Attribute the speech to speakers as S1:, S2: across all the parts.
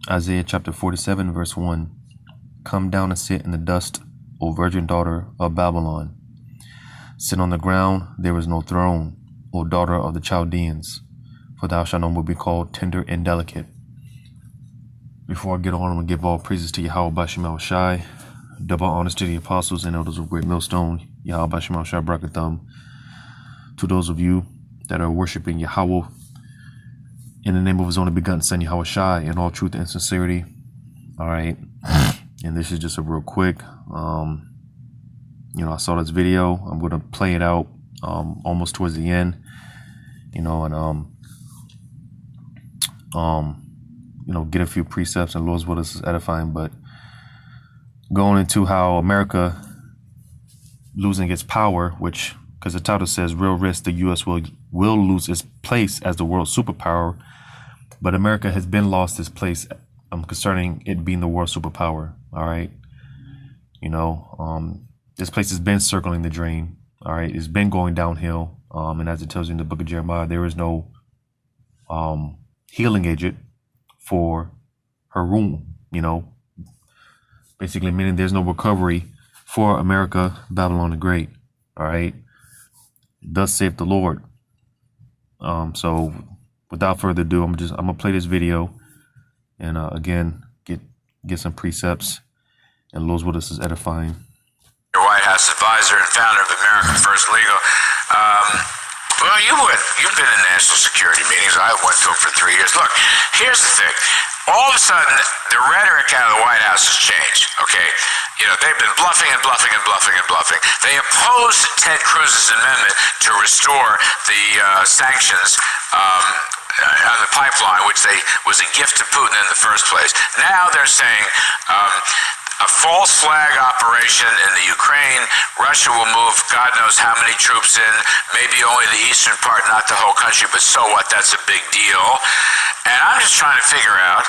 S1: Isaiah chapter 47, verse 1. Come down and sit in the dust, O virgin daughter of Babylon. Sit on the ground, there is no throne, O daughter of the Chaldeans, for thou shalt no more be called tender and delicate. Before I get on, I'm going to give all praises to Yahweh Bashim Shai, double honors to the apostles and elders of Great Millstone, Yahweh Bashim Shai Brakathum, to those of you that are worshiping Yahweh in the name of his only begotten son, Yahweh Shai, in all truth and sincerity. All right. And this is just a real quick, I saw this video. I'm going to play it out almost towards the end, and get a few precepts, and Lord's will is edifying. But going into how America losing its power, which, because the title says real risk, the U.S. will lose its place as the world superpower, but America has been lost its place concerning it being the world superpower. All right. This place has been circling the drain. All right. It's been going downhill. And as it tells you in the book of Jeremiah, there is no healing agent for her wound, basically meaning there's no recovery for America, Babylon the Great. All right. Thus saith the Lord. So without further ado, I'm gonna play this video and again get some precepts, and Lord's will is edifying.
S2: Your White House advisor and founder of America First Legal. Well, you've been in national security meetings. I went to them for 3 years. Look, here's the thing. All of a sudden, the rhetoric out of the White House has changed. Okay, they've been bluffing and bluffing and bluffing and bluffing. They opposed Ted Cruz's amendment to restore the sanctions on the pipeline, which was a gift to Putin in the first place. Now they're saying a false flag operation in the Ukraine. Russia will move God knows how many troops in, maybe only the eastern part, not the whole country, but so what? That's a big deal. And I'm just trying to figure out,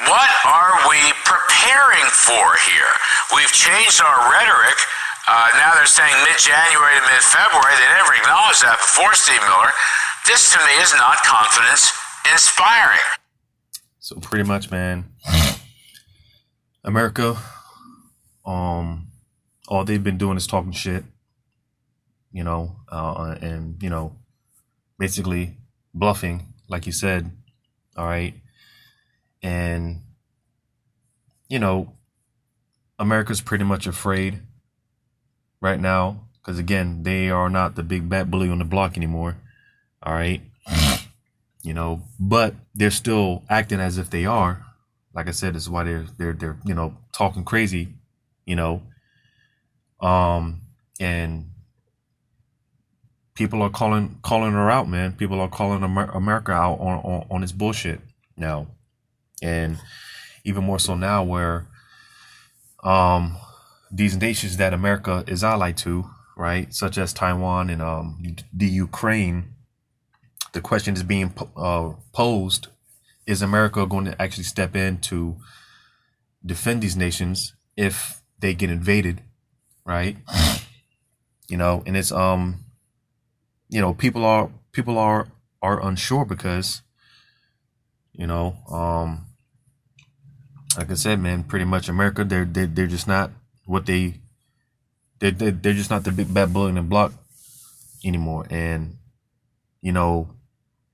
S2: what are we preparing for here? We've changed our rhetoric. Now they're saying mid-January to mid-February. They never acknowledged that before, Steve Miller. This, to me, is not confidence inspiring.
S1: So pretty much, man, America, all they've been doing is talking shit, and, basically bluffing, like you said. All right. And, America's pretty much afraid right now because, again, they are not the big bad bully on the block anymore. All right. But they're still acting as if they are. Like I said, this is why they're talking crazy, and people are calling her out, man. People are calling America out on its bullshit now, and even more so now where these nations that America is allied to, right, such as Taiwan and the Ukraine. The question is being posed: is America going to actually step in to defend these nations if they get invaded, right? And it's people are unsure because like I said, man, pretty much America, they're just not what they're just not the big bad bully in the block anymore. And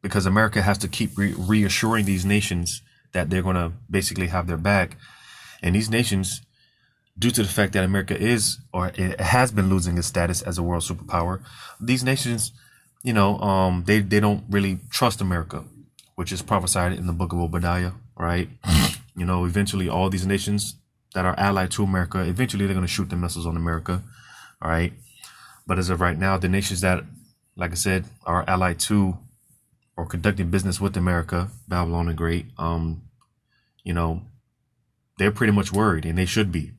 S1: because America has to keep reassuring these nations that they're going to basically have their back. And these nations, due to the fact that America is, or it has been losing its status as a world superpower, these nations, they don't really trust America, which is prophesied in the book of Obadiah, right? Eventually all these nations that are allied to America, eventually they're going to shoot their missiles on America, all right? But as of right now, the nations that, like I said, are allied to or conducting business with America, Babylon the Great, they're pretty much worried, and they should be,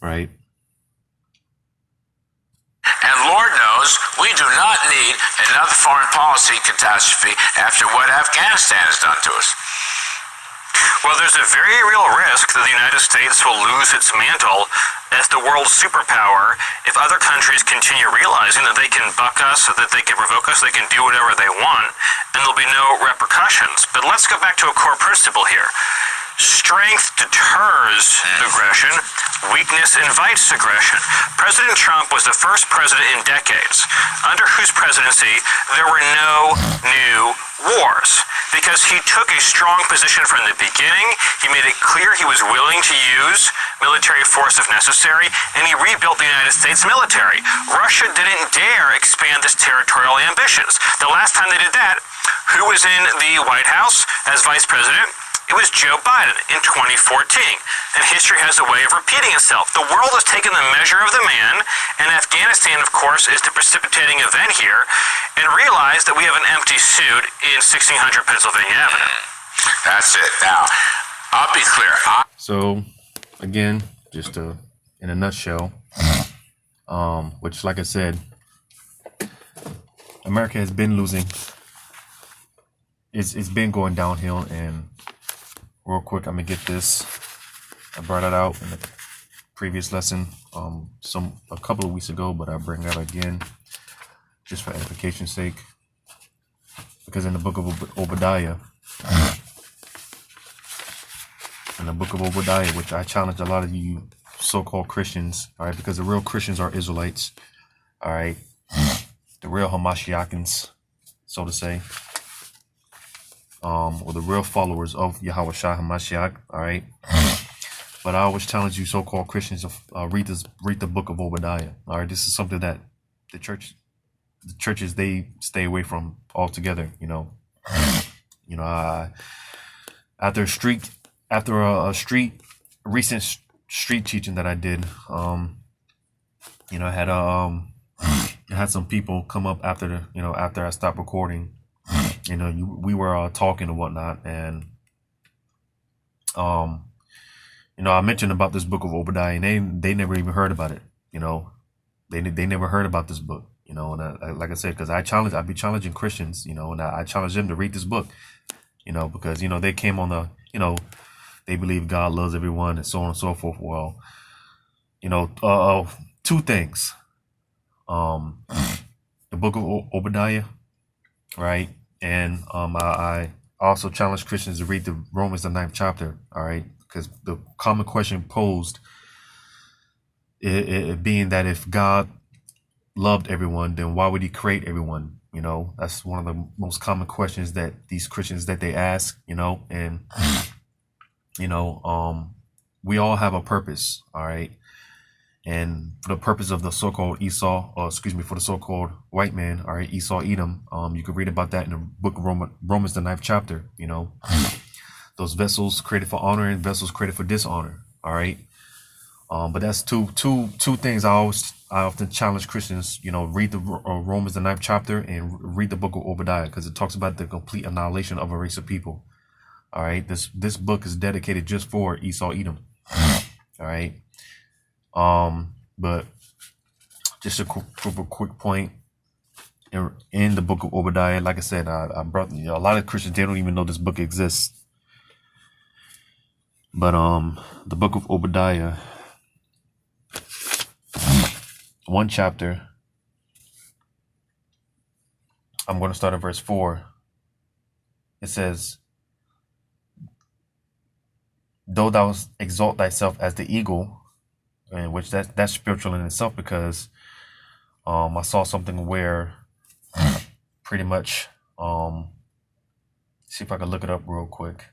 S1: right?
S2: And Lord knows we do not need another foreign policy catastrophe after what Afghanistan has done to us. Well, there's a very real risk that the United States will lose its mantle as the world superpower if other countries continue realizing that they can buck us, that they can provoke us, they can do whatever they want, and there'll be no repercussions. But let's go back to a core principle here. Strength deters aggression. Weakness invites aggression. President Trump was the first president in decades under whose presidency there were no new wars because he took a strong position from the beginning. He made it clear he was willing to use military force if necessary, and he rebuilt the United States military. Russia didn't dare expand its territorial ambitions. The last time they did that, who was in the White House as vice president? It was Joe Biden in 2014, and history has a way of repeating itself. The world has taken the measure of the man, and Afghanistan, of course, is the precipitating event here, and realized that we have an empty suit in 1600 Pennsylvania Avenue. That's it. Now, I'll be clear.
S1: So, again, just in a nutshell, which, like I said, America has been losing. It's been going downhill, and real quick, I'm gonna get this. I brought it out in the previous lesson, a couple of weeks ago, but I bring it out again just for edification's sake, because in the book of Obadiah, which I challenge a lot of you so-called Christians, all right, because the real Christians are Israelites, all right, the real Hamashiachans, so to say. Or the real followers of Yahweh Shai HaMashiach, all right? But I always challenge you so-called Christians to read the book of Obadiah, all right? This is something that the churches, they stay away from altogether, you know. After a recent street teaching that I did, I had some people come up after I stopped recording. We were talking and whatnot, and I mentioned about this book of Obadiah, and they never even heard about it. They never heard about this book. And like I said, because I'd be challenging Christians, and I challenge them to read this book, because they came on the, they believe God loves everyone and so on and so forth. Well, two things. The book of Obadiah, right? And I also challenge Christians to read the Romans, the 9th chapter, all right? Because the common question posed, it being that if God loved everyone, then why would he create everyone? That's one of the most common questions that these Christians that they ask, and, we all have a purpose, all right? And for the purpose of the so-called for the so-called white man, all right, Esau, Edom, you can read about that in the book of Romans, the 9th chapter, those vessels created for honor and vessels created for dishonor, all right? But that's two things I often challenge Christians, read the Romans, the 9th chapter, and read the book of Obadiah, because it talks about the complete annihilation of a race of people, all right? This book is dedicated just for Esau, Edom, all right? But just a quick point in the book of Obadiah, like I said, I brought a lot of Christians, they don't even know this book exists. But the book of Obadiah, one chapter, I'm going to start at verse 4. It says, "Though thou exalt thyself as the eagle," and which that's spiritual in itself, because I saw something where pretty much see if I can look it up real quick.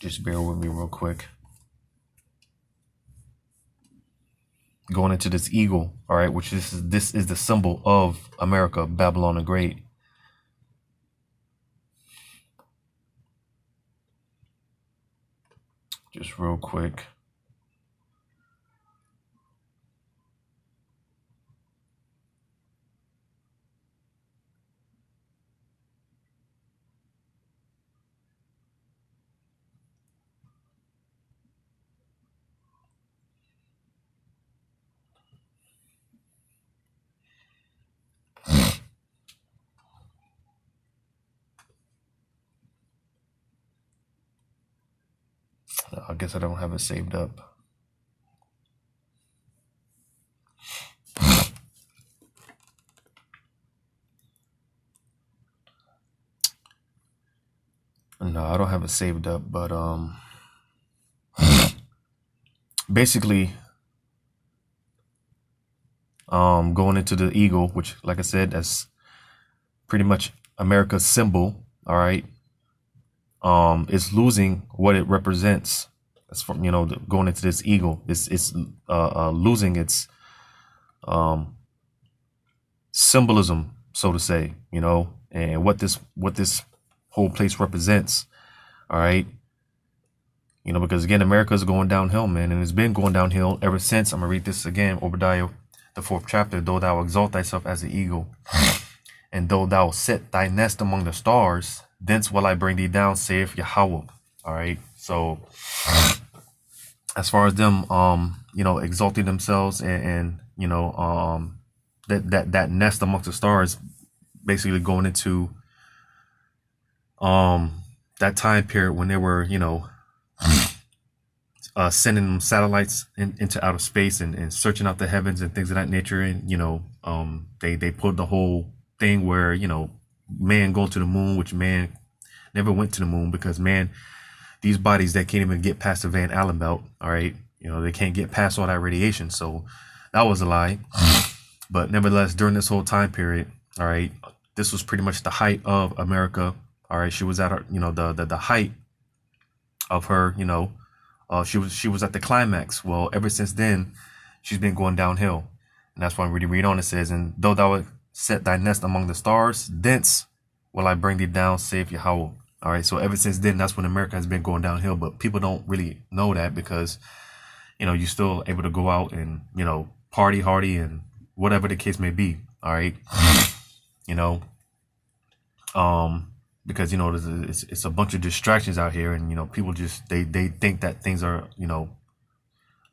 S1: Just bear with me real quick. Going into this eagle, all right, which this is the symbol of America, Babylon the Great. Just real quick. I guess I don't have it saved up. No, I don't have it saved up, but basically going into the eagle, which, like I said, that's pretty much America's symbol. All right. It's losing what it represents. As from, going into this eagle, it's losing its symbolism, so to say, and what this whole place represents. All right. Because again, America is going downhill, man, and it's been going downhill ever since. I'm gonna read this again, Obadiah, the 4th chapter. Though thou exalt thyself as an eagle, and though thou set thy nest among the stars, thence will I bring thee down, saith Yahweh. All right. So as far as them, exalting themselves and that nest amongst the stars, basically going into that time period when they were, sending them satellites into outer space and searching out the heavens and things of that nature. And, they put the whole thing where, man go to the moon, which man never went to the moon, because man, these bodies that can't even get past the Van Allen belt. All right. They can't get past all that radiation. So that was a lie. But nevertheless, during this whole time period, all right, this was pretty much the height of America. All right. She was at her, the height of her, she was at the climax. Well, ever since then, she's been going downhill. And that's why when we read on, it says, and though thou would set thy nest among the stars, thence will I bring thee down, saith Yahweh. All right. So ever since then, that's when America has been going downhill. But people don't really know that because, you're still able to go out and, party hardy and whatever the case may be. All right. Because, it's a bunch of distractions out here, and, people just, they think that things are,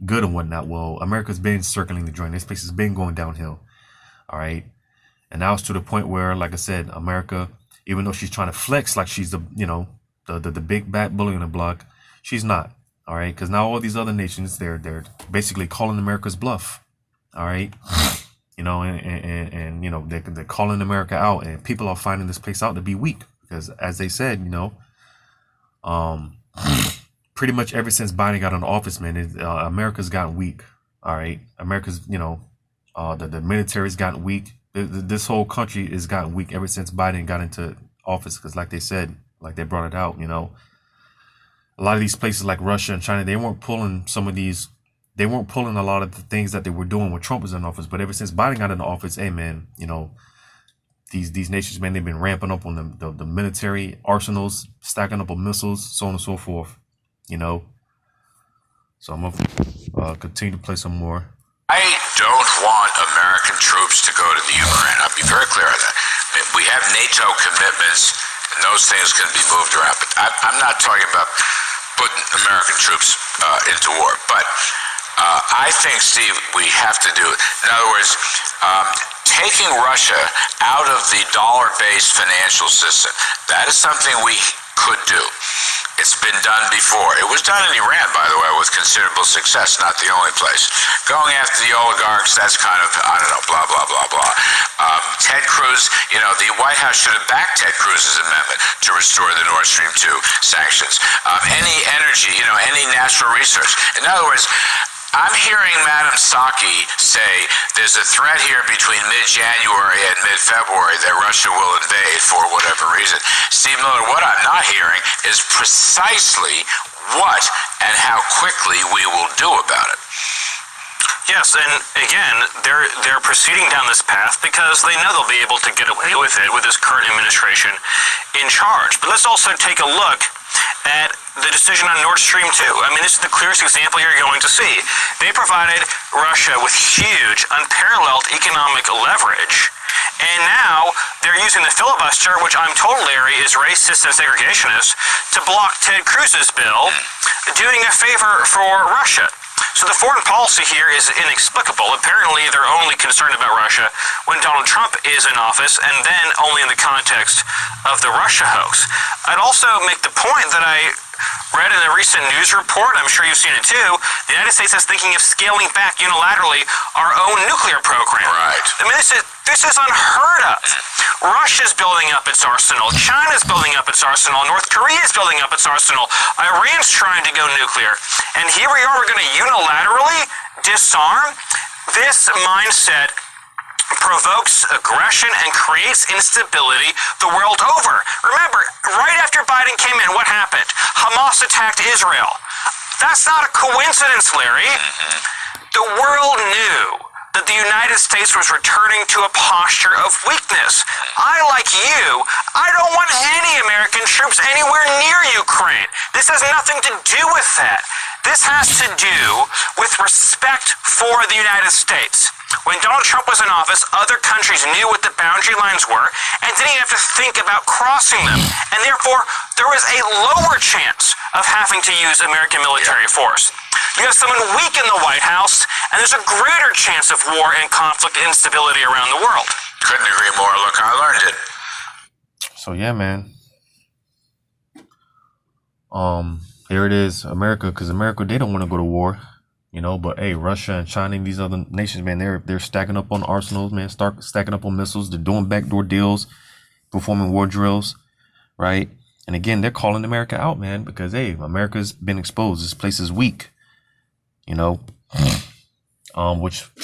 S1: good and whatnot. Well, America's been circling the joint. This place has been going downhill. All right. And now it's to the point where, like I said, America, even though she's trying to flex like she's the big bad bully on the block, she's not. All right. Because now all these other nations, they're basically calling America's bluff. All right. They're calling America out, and people are finding this place out to be weak. Because as they said, pretty much ever since Biden got in office, man, America's gotten weak. All right. America's, the military's gotten weak. This whole country has gotten weak ever since Biden got into office. Because like they said, like they brought it out, a lot of these places like Russia and China, they weren't pulling a lot of the things that they were doing when Trump was in office. But ever since Biden got into office, hey, man, these nations, man, they've been ramping up on the military arsenals, stacking up on missiles, so on and so forth, So I'm going to continue to play some more.
S2: I don't want American troops to go to the Ukraine. I'll be very clear on that. We have NATO commitments, and those things can be moved around. But I'm not talking about putting American troops into war. But I think, Steve, we have to do it. In other words, taking Russia out of the dollar-based financial system, that is something we could do. It's been done before. It was done in Iran, by the way, with considerable success, not the only place. Going after the oligarchs, that's kind of, I don't know, blah, blah, blah, blah. Ted Cruz, the White House should have backed Ted Cruz's amendment to restore the Nord Stream 2 sanctions. Any energy, any natural resource. In other words, I'm hearing Madam Psaki say there's a threat here between mid-January and mid-February that Russia will invade for whatever reason. Steve Miller, what I'm not hearing is precisely what and how quickly we will do about it.
S3: Yes, and again, they're proceeding down this path because they know they'll be able to get away with it with this current administration in charge. But let's also take a look at the decision on Nord Stream 2. I mean, this is the clearest example you're going to see. They provided Russia with huge, unparalleled economic leverage. And now they're using the filibuster, which I'm told, Larry, is racist and segregationist, to block Ted Cruz's bill, doing a favor for Russia. So the foreign policy here is inexplicable. Apparently, they're only concerned about Russia when Donald Trump is in office, and then only in the context of the Russia hoax. I'd also make the point that I read in a recent news report, I'm sure you've seen it too, the United States is thinking of scaling back unilaterally our own nuclear program.
S2: Right.
S3: I mean, this is unheard of. Russia's building up its arsenal. China's building up its arsenal. North Korea's building up its arsenal. Iran's trying to go nuclear. And here we are, we're going to unilaterally disarm. This mindset provokes aggression and creates instability the world over. Remember, right after Biden came in, what happened? Hamas attacked Israel. That's not a coincidence, Larry. The world knew that the United States was returning to a posture of weakness. I, like you, I don't want any American troops anywhere near Ukraine. This has nothing to do with that. This has to do with respect for the United States. When Donald Trump was in office, other countries knew what the boundary lines were and didn't even have to think about crossing them. And therefore, there was a lower chance of having to use American military force. You have someone weak in the White House, and there's a greater chance of war and conflict and instability around the world.
S2: Couldn't agree more. Look, I learned it.
S1: So yeah, man. Here it is, America, because America, they don't want to go to war. But hey, Russia and China and these other nations, man, they're stacking up on arsenals, man, stacking up on missiles. They're doing backdoor deals, performing war drills, right? And again, they're calling America out, man, because hey, America's been exposed. This place is weak, which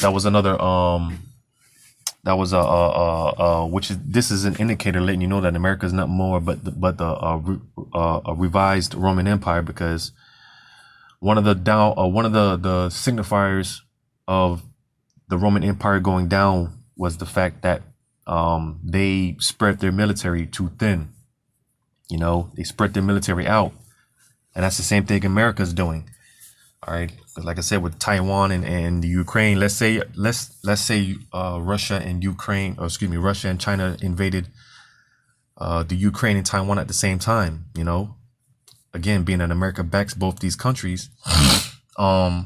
S1: that was another this is an indicator letting you know that America is not more but a revised Roman Empire, because one of the signifiers of the Roman Empire going down was the fact that they spread their military too thin. They spread their military out, and that's the same thing America's doing. All right, like I said, with Taiwan and the Ukraine, let's say Russia and China invaded the Ukraine and Taiwan at the same time. Again, being that America backs both these countries, that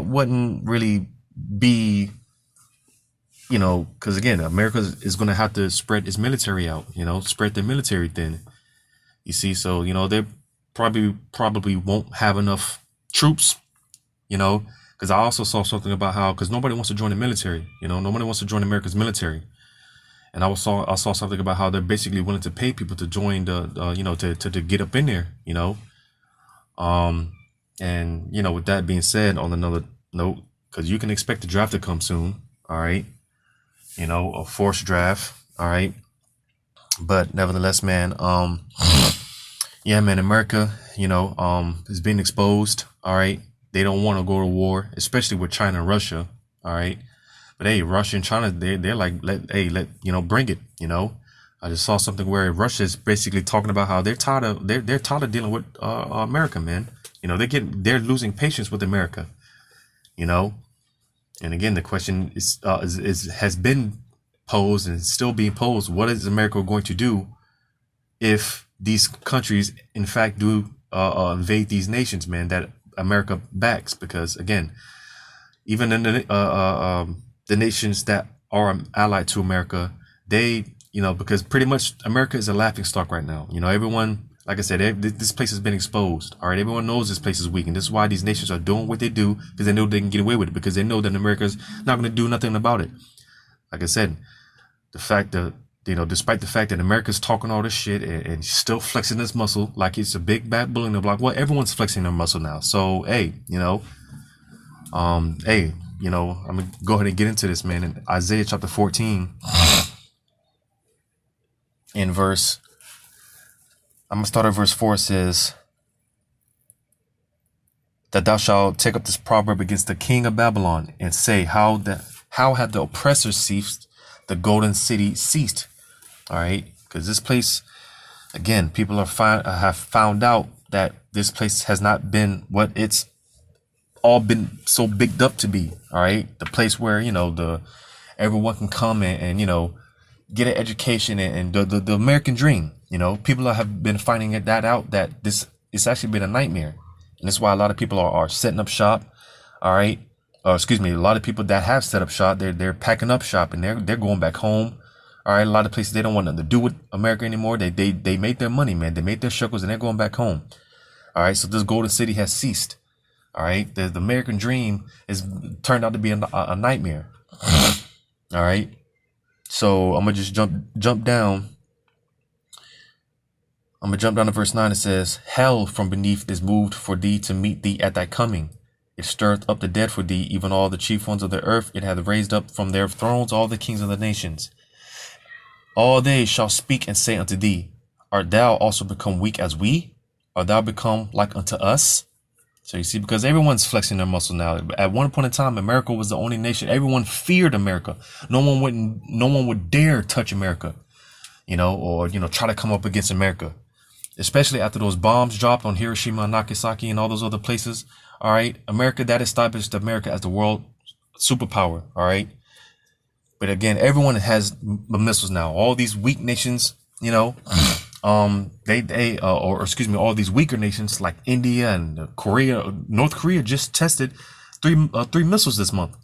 S1: wouldn't really be, because again, America is going to have to spread its military out, spread their military thin. You see, so they probably won't have enough troops, because I also saw something about how, because nobody wants to join the military, nobody wants to join America's military. And I saw something about how they're basically willing to pay people to join to get up in there, and with that being said, on another note, because you can expect the draft to come soon, all right, a forced draft, all right, but nevertheless, man, yeah, man, America, is being exposed, all right. They don't want to go to war, especially with China and Russia, all right. But hey, Russia and China, they're like, bring it. I just saw something where Russia is basically talking about how they're tired of dealing with America, man. They're losing patience with America. And again, the question has been posed and is still being posed. What is America going to do if these countries, in fact, do invade these nations, man, that America backs? Because again, even in the nations that are allied to America, they, because pretty much America is a laughing stock right now. Everyone, like I said, this place has been exposed. All right, everyone knows this place is weak, and this is why these nations are doing what they do, because they know they can get away with it, because they know that America's not going to do nothing about it. Like I said, the fact that, despite the fact that America's talking all this shit and still flexing this muscle like it's a big bad bull in the block. Well, everyone's flexing their muscle now. So hey, I'm gonna go ahead and get into this, man. In Isaiah chapter 14, I'm gonna start at verse 4. It says that thou shalt take up this proverb against the king of Babylon and say, how have the oppressors ceased, the golden city ceased. All right, because this place, again, people have found out that this place has not been what it's all been so bigged up to be. All right, the place where everyone can come and get an education and the American dream. People have been finding that out, that it's actually been a nightmare, and that's why a lot of people are setting up shop. All right, a lot of people that have set up shop, they're packing up shop and they're going back home. All right, a lot of places they don't want nothing to do with America anymore. They made their money, man. They made their shekels and they're going back home. All right, so this golden city has ceased. All right, the American dream is turned out to be a nightmare. All right, so I'm gonna just jump down. I'm gonna jump down to verse 9. It says, "Hell from beneath is moved for thee to meet thee at thy coming. It stirreth up the dead for thee, even all the chief ones of the earth. It hath raised up from their thrones all the kings of the nations. All they shall speak and say unto thee, Art thou also become weak as we? Art thou become like unto us?" So you see, because everyone's flexing their muscle now. At one point in time, America was the only nation. Everyone feared America. No one would dare touch America, or try to come up against America. Especially after those bombs dropped on Hiroshima and Nagasaki and all those other places. All right, America, that established America as the world superpower. All right, but again, everyone has missiles now. All these weak nations, all these weaker nations like India and Korea, North Korea just tested three missiles this month.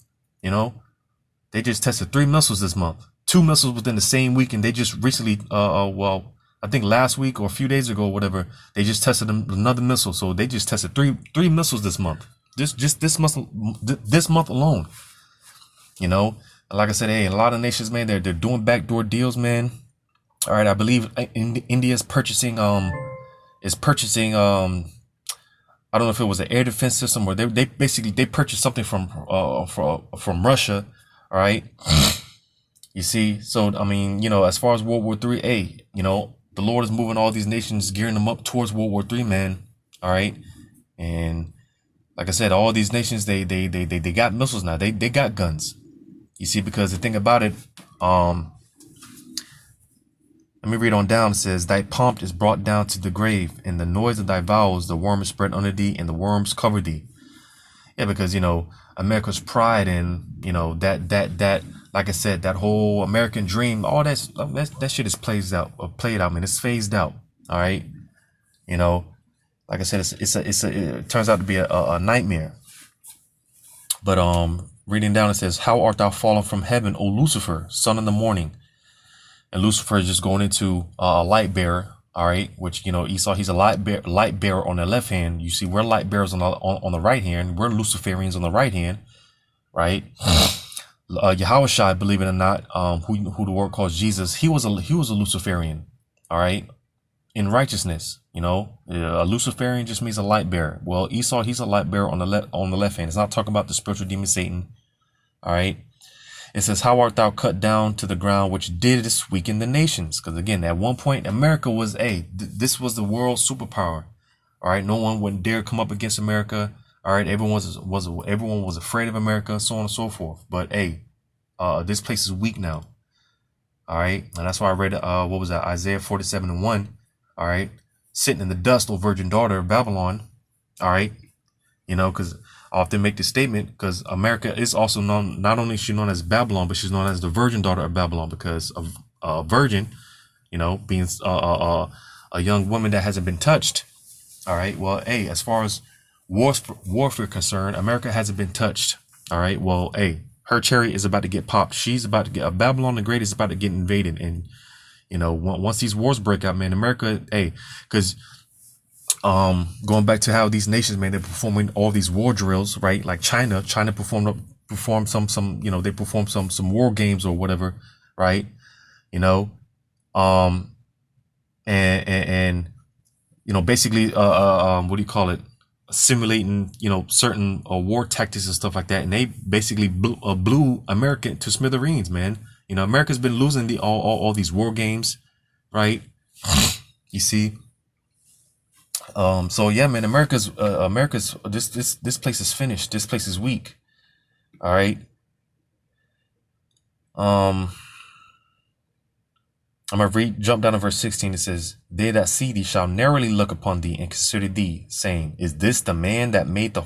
S1: They just tested 3 missiles this month. 2 missiles within the same week, and they just recently, I think last week or a few days ago, or whatever, they just tested another missile. So they just tested three missiles this month. This month alone. Like I said, hey, a lot of nations, man, they're doing backdoor deals, man. All right, I believe India is purchasing I don't know if it was an air defense system or they basically purchased something from Russia. All right. You see, so I mean, as far as World War III, the Lord is moving all these nations, gearing them up towards World War III, man. All right. And like I said, all these nations, they got missiles now. They got guns. You see, because the thing about it, let me read on down. It says, "Thy pomp is brought down to the grave, and the noise of thy vows, the worm is spread under thee, and the worms cover thee." Yeah, because, America's pride and, that, like I said, that whole American dream, all that shit is played out, man. It's phased out. All right. Like I said, it turns out to be a nightmare. But, reading down, it says, "How art thou fallen from heaven, O Lucifer, son of the morning?" And Lucifer is just going into a light bearer. All right, which Esau, he's a light bearer on the left hand. You see, we're light bearers on the right hand. We're Luciferians on the right hand, right? Yawakal, believe it or not, who the world calls Jesus, he was a Luciferian. All right, in righteousness, a Luciferian just means a light bearer. Well, Esau, he's a light bearer on the left hand. It's not talking about the spiritual demon Satan. All right. It says, "How art thou cut down to the ground, which didst weaken the nations?" Because again, at one point, America was this was the world superpower. All right, no one would dare come up against America. All right, everyone was afraid of America, so on and so forth. But this place is weak now. All right, and that's why I read what was that, Isaiah 47:1. All right, "Sitting in the dust, O virgin daughter of Babylon." All right, because I often make this statement because America is also known, not only is she known as Babylon, but she's known as the virgin daughter of Babylon because of virgin, being a young woman that hasn't been touched. All right. Well, hey, as far as warfare concerned, America hasn't been touched. All right. Well, hey, her cherry is about to get popped. She's about to get Babylon the Great is about to get invaded. And, once these wars break out, man, America, hey, because going back to how these nations, man, they're performing all these war drills, right? Like China performed some, they performed some war games or whatever, right? Basically, what do you call it? Simulating, certain war tactics and stuff like that. And they basically blew America to smithereens, man. America's been losing all these war games, right? You see. So yeah, man, America's this place is finished. This place is weak. All right. I'm gonna jump down to verse 16. It says, "They that see thee shall narrowly look upon thee and consider thee, saying, Is this the man that made the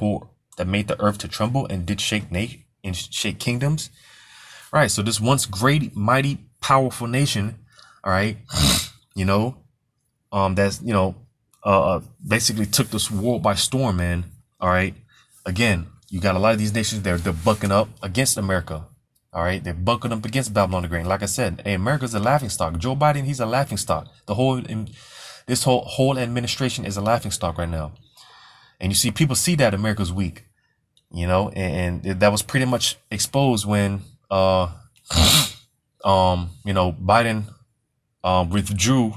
S1: earth to tremble and did shake kingdoms?" Right. So this once great, mighty, powerful nation, all right, that's basically took this world by storm, man. All right. Again, you got a lot of these nations they're bucking up against America. All right, they're buckled up against Babylon the Great. Like I said, hey, America's a laughing stock. Joe Biden, he's a laughing stock. This whole administration is a laughing stock right now. And you see, people see that America's weak, you know, and that was pretty much exposed when, Biden withdrew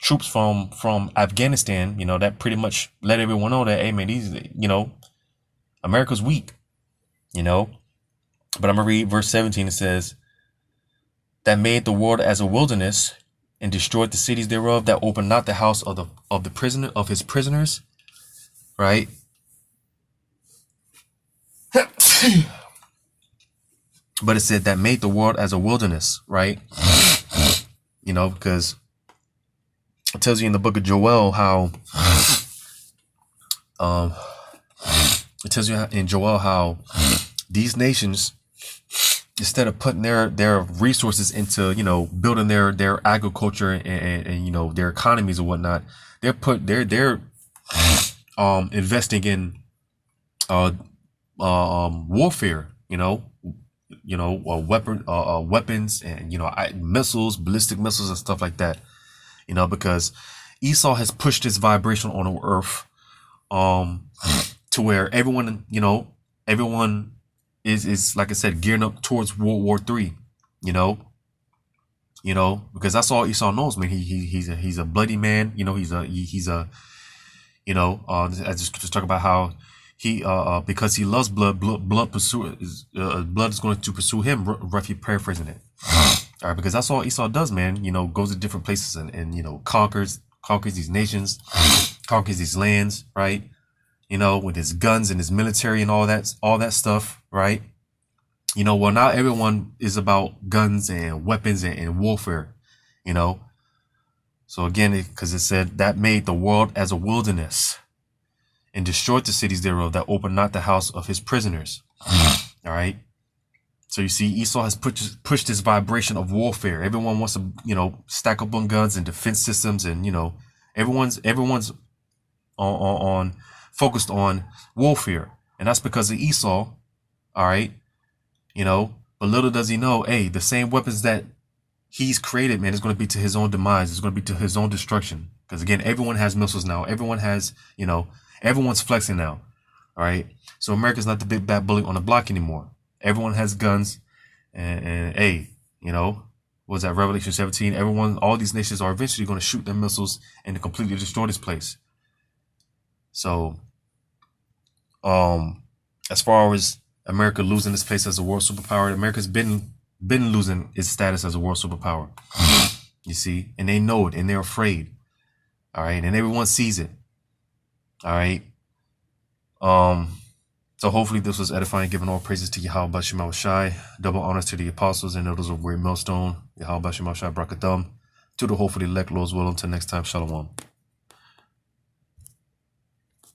S1: troops from Afghanistan. You know, that pretty much let everyone know that, hey, man, America's weak, you know. But I'm going to read verse 17. It says, that made the world as a wilderness and destroyed the cities thereof, that opened not the house of his prisoners. Right? But it said that made the world as a wilderness, right? You know, because it tells you in the book of Joel how it tells you in Joel how these nations, instead of putting their resources into, you know, building their agriculture and you know, their economies and whatnot, they're investing in warfare, weapons and, you know, missiles, ballistic missiles and stuff like that, you know, because Esau has pushed his vibration on the earth to where everyone is like I said, gearing up towards World War III, you know, because that's all Esau knows, man. He's a bloody man, you know. He's a I just talk about how he because he loves blood is going to pursue him. Roughly paraphrasing it. All right, because that's all Esau does, man. You know, goes to different places and you know, conquers these nations, conquers these lands, right? You know, with his guns and his military and all that stuff, right? You know, well, now everyone is about guns and weapons and warfare, you know. So again, because it said that made the world as a wilderness and destroyed the cities thereof, that opened not the house of his prisoners. All right. So you see, Esau has pushed this vibration of warfare. Everyone wants to, you know, stack up on guns and defense systems, and you know, everyone's on focused on warfare, and that's because of Esau. All right, you know, but little does he know, hey, the same weapons that he's created, man, is going to be to his own demise. It's going to be to his own destruction. Because again, everyone has missiles now. Everyone has, you know, everyone's flexing now. All right, so America's not the big bad bully on the block anymore. Everyone has guns, and hey, you know, what was that, Revelation 17? All these nations are eventually going to shoot their missiles and to completely destroy this place. So, as far as America losing its place as a world superpower, America's been losing its status as a world superpower. You see, and they know it, and they're afraid. All right, and everyone sees it. All right. So hopefully this was edifying, giving all praises to Yahweh Bashem Shai, double honors to the apostles and elders of Great Millstone, Yahweh Bashem Shai Brakathum, to the hopefully elect, Lord's will. Until next time, Shalom.